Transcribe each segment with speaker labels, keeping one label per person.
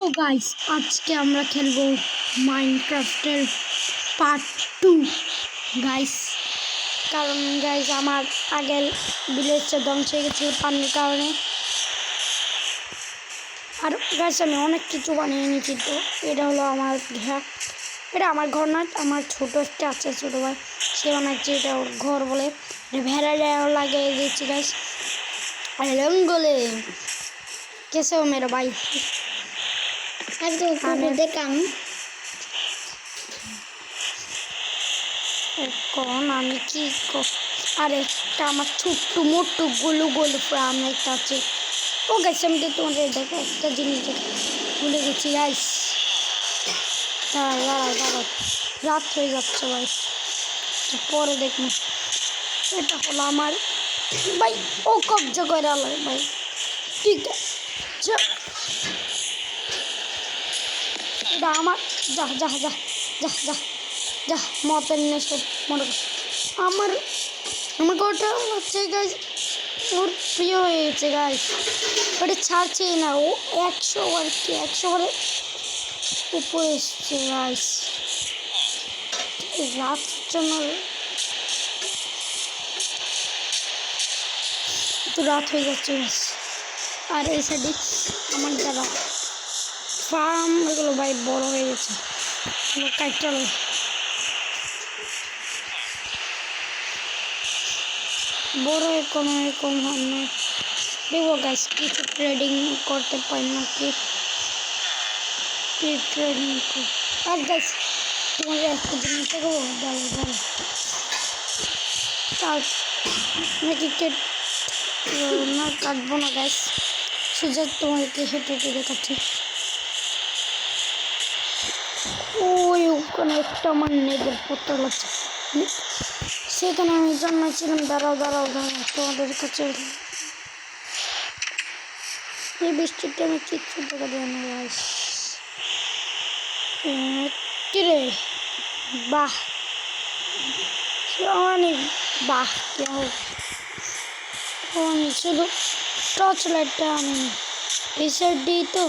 Speaker 1: তো গাইস আজকে আমরা খেলবো মাইনক্রাফটের পার্ট 2 গাইস। কারণ গাইস আমার আগের ভিলেজটা ধ্বংস হয়ে গেছিল পানির কারণে। আর গাইস আমি অনেক কিছু বানিয়ে নিয়েছি। তো এটা হলো আমার ঘর। এটা আমার ঘর না, আমার ছোট একটা আছে ছোটো ভাই, সে বানাচ্ছে এটা ওর ঘর বলে। ভেড়াটাও লাগিয়ে দিচ্ছি গাইস। আর রঙ্গলে कैसे हो मेरा भाई? এখন আমি কি আর একটা আমার ছোট্ট মোট্টু গোলু গোলু ফার্ম একটা আছে। ও গাইস আমি তো তোমাদের দেখো একটা জিনিস দেখে ভুলে গেছি গাইস। দাঁড়াও রাত হয়ে যাচ্ছে ভাই, পরে দেখুন। এটা হলো আমার ভাই, ও কবজা করে আলো ভাই। ঠিক আছে এটা আমার। যা যা যা যা যা যা মতের নেশে মনে আমার আমার ঘরটা হচ্ছে গাইস ওর প্রিয় হয়ে গেছে গাইস। ওটা ছাড়ছেই না, ও 100 আর কি 100 বারে উপরে এসছে গাইস। রাত জন্য তো রাত হয়ে যাচ্ছে গাইস। আর এই সাইডে আমার যারা ফার্ম এগুলো ভাই বড় হয়ে গেছে, কাইটাল বড় কোনো এরকম হয় না। দেখবো গাইস কিছু ট্রেডিং করতে পারি নাকি, ট্রেডিং আর গাইস তোমাদের একটা জিনিস দেখো ভালো কাট নাকি না কাটবো না গাইস, সোজা তোমাদেরকে হেঁটে দেখাচ্ছি। ওই ওখানে একটা আমার নেদের পোতল আছে, সেখানে আমি জন্মেছিলাম। দাঁড়াও তোমাদের কাছে এই বৃষ্টিতে আমি কিচ্ছু দেখা যায় না গাইস। কিরে বাহ অনেক বাহ কেউ শুধু টর্চ লাইটটা আমি এই সাইড দিই তো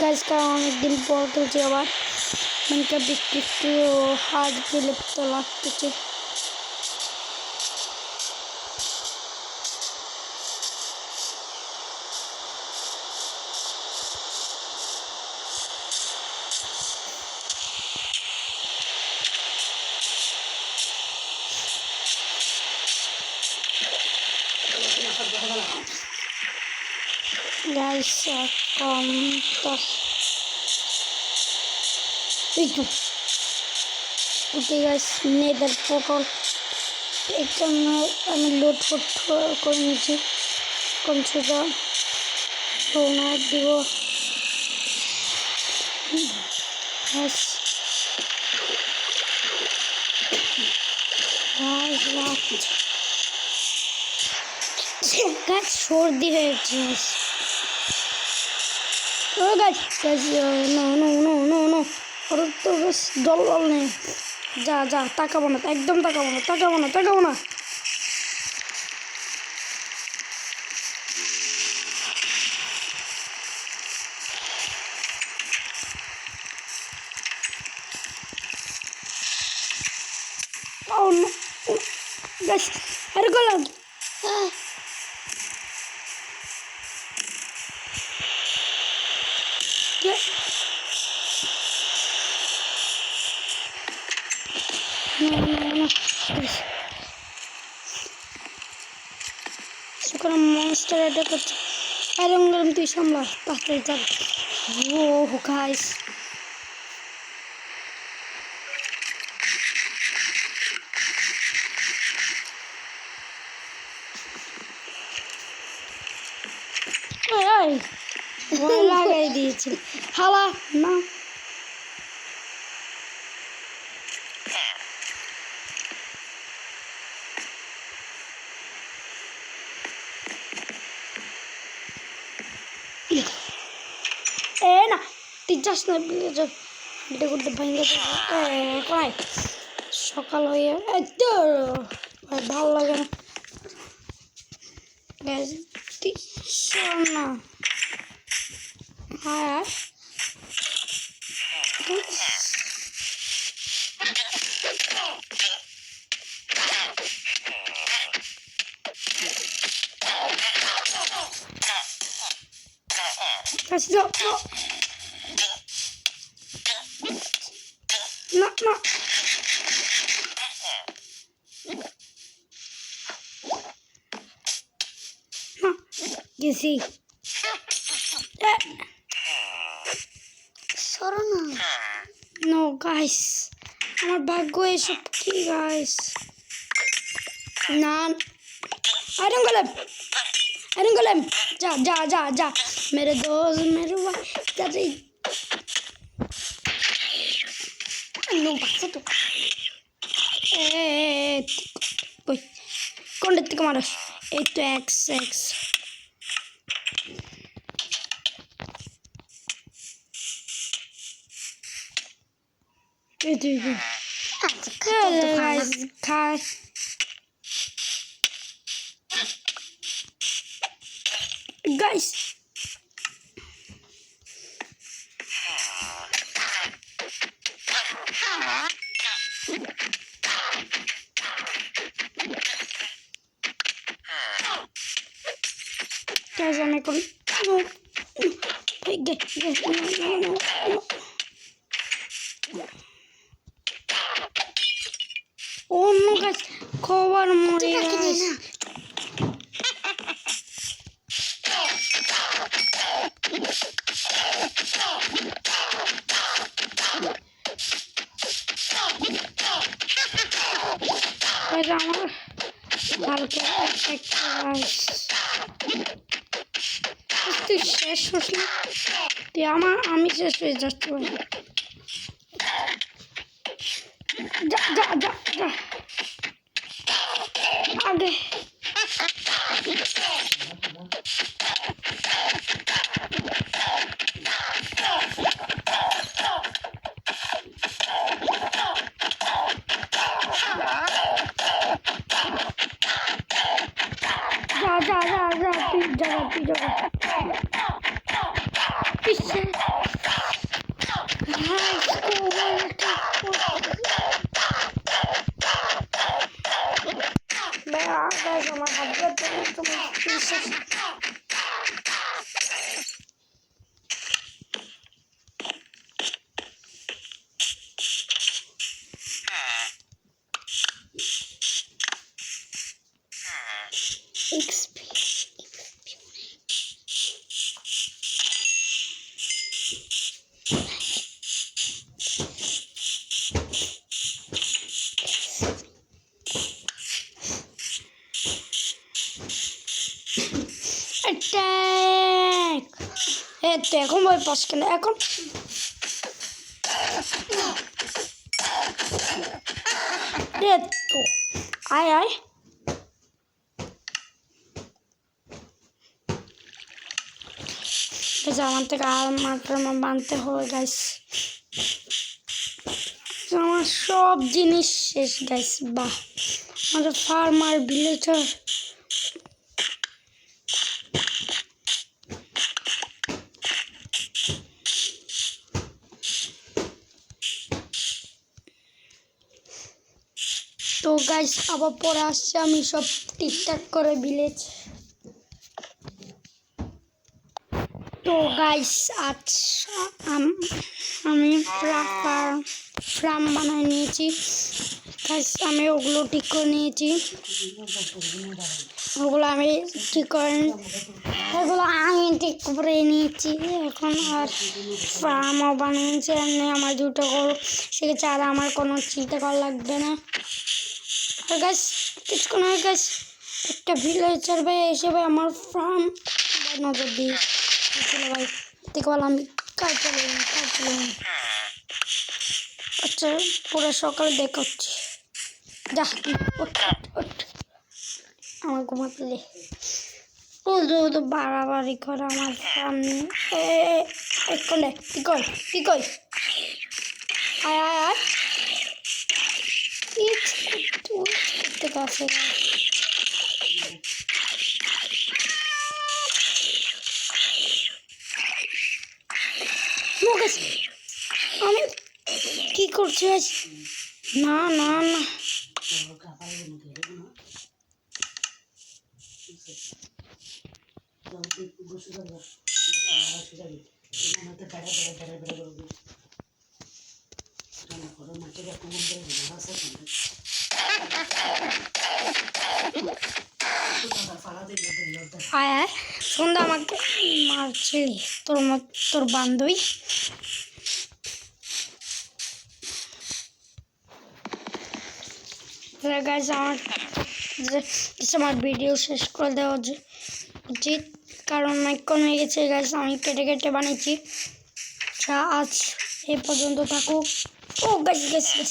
Speaker 1: গাইস, কারণ অনেকদিন পর তুলছি আবার মানে একটু হার্ড বিলুপ্ত লাগতেছে। গাইস এখন তো ওকে গাইস নেদার পোর্টাল এখানে আমি লোড করে নিয়েছি। কোন ছোটা রওনা দিব গাছ সর্দি হয়েছে। ও গাছ ওর তো বেশ জল নেই। যা তাকাবো না, একদম তাকাবো না। Oh no, guys, air golam. Ya. No. Guys. Sekarang monster ada kecil. Air golam tuh samlah, tak terjadi. Oh guys. ভয় লাগাই দিয়েছে হাওয়া না। না তুই যাস না, এটা করতে ভেঙে যাবে। সকাল হয়ে ভালো লাগে না না আয় guys, no, no. No, no. No. You see. Sorry. No, guys. আমার ভাগ্য এসব কি guys? না আয়রন গোলেম যা যা যা যা मेरे दोस्त मेरे भाई যাই নো পাচ্ছে তো কই কোন দিক থেকে মারস এই তো এক্স এই তুই খাই guys আমি এখন অন্য গাছ খবর মরে গেছে আমার ভারতে তুই শেষ হোস না তুই আমি শেষ হয়ে যাচ্ছি যা যা যা যা আগে যা যা যা যা তুই যা পিছে আমার হাত তোমার পিছে attack তো এখন ভয় পাস কেন এখন তো আয় আমার থেকে আর মাত্র বানতে হবে গাইস আমার সব জিনিস শেষ গাইস বাহ আমাদের ফার্মার ভিলেজার তো গাইস আবার পরে আসছে আমি সব ঠিকঠাক করে ভিলেজ তো গাইস আজ আমি ফার্ম বানিয়ে নিয়েছি গাইস আমি ওগুলো ঠিক করে নিয়েছি ওগুলো আমি ঠিক করে নিয়েছি এখন আর ফার্মও বানিয়েছি এমনি আমার দুটো গরু সেক্ষেত্রে আর আমার কোনো চিন্তা করা লাগবে না আর গাইস কিছুক্ষণ আগে গাইস একটা ভিলেজার ভাই হিসেবে আমার ফার্ম নজর দিয়েছিল ভাই দেখে বলো আমি কাজ চলে আচ্ছা পুরো সকালে দেখা হচ্ছে যা আমার ঘুমাতে দে তো বাড়াবাড়ি করে আমার সামনে কি কই আয় ঠিক আছে করছে guys। না না না আয় আয় সন্ধ্যা আমাকে মারছিলি তোর বান্ধবী। গাইজ আমার ভিডিও শেষ করে দেওয়া উচিত, কারণ অনেকক্ষণ হয়ে গেছে গাইজ, আমি কেটে কেটে বানিয়েছি। আজ এই পর্যন্ত থাকুক। ও গাইজ গাইজ গাইজ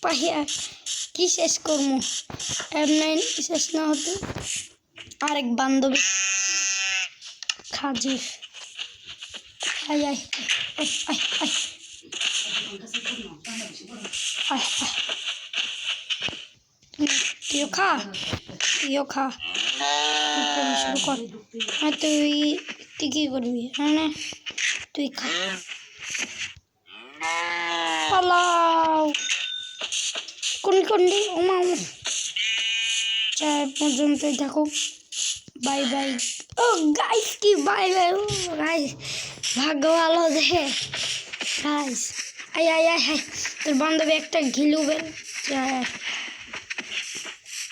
Speaker 1: পাহিয়া কি শেষ করবো, এমনি শেষ না হতে আরেক বান্ধবী খাজির। আয় আয় আয় আয় আয় আয় আয় তুইও খা শুরু কর। হ্যাঁ তুই কি করবি? হ্যাঁ তুই খা, পালাও কোন ওমা চার পর্যন্তই থাকুক। Bye bye. ও গাইস কি বাই বাই, ও গাইস ভাগ্য ভালো দেখে গাইস। আয় আয় আয় আয় তোর বান্ধবী একটা ঘিলু বেল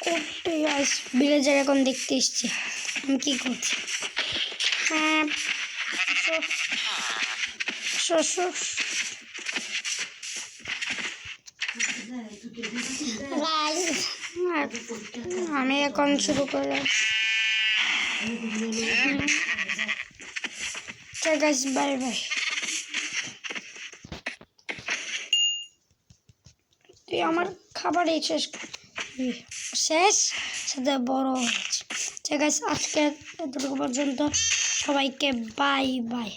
Speaker 1: করতে গাইস, ভিলেজার এখন দেখতে এসছে আমি কি করছি। হ্যাঁ আমি এখন শুরু করলাম। Guys bye bye. তুই আমার খাবারই শেষ সাথে বড় হয়েছে। ঠিক আছে আজকে এতটুকু পর্যন্ত, সবাইকে বাই বাই।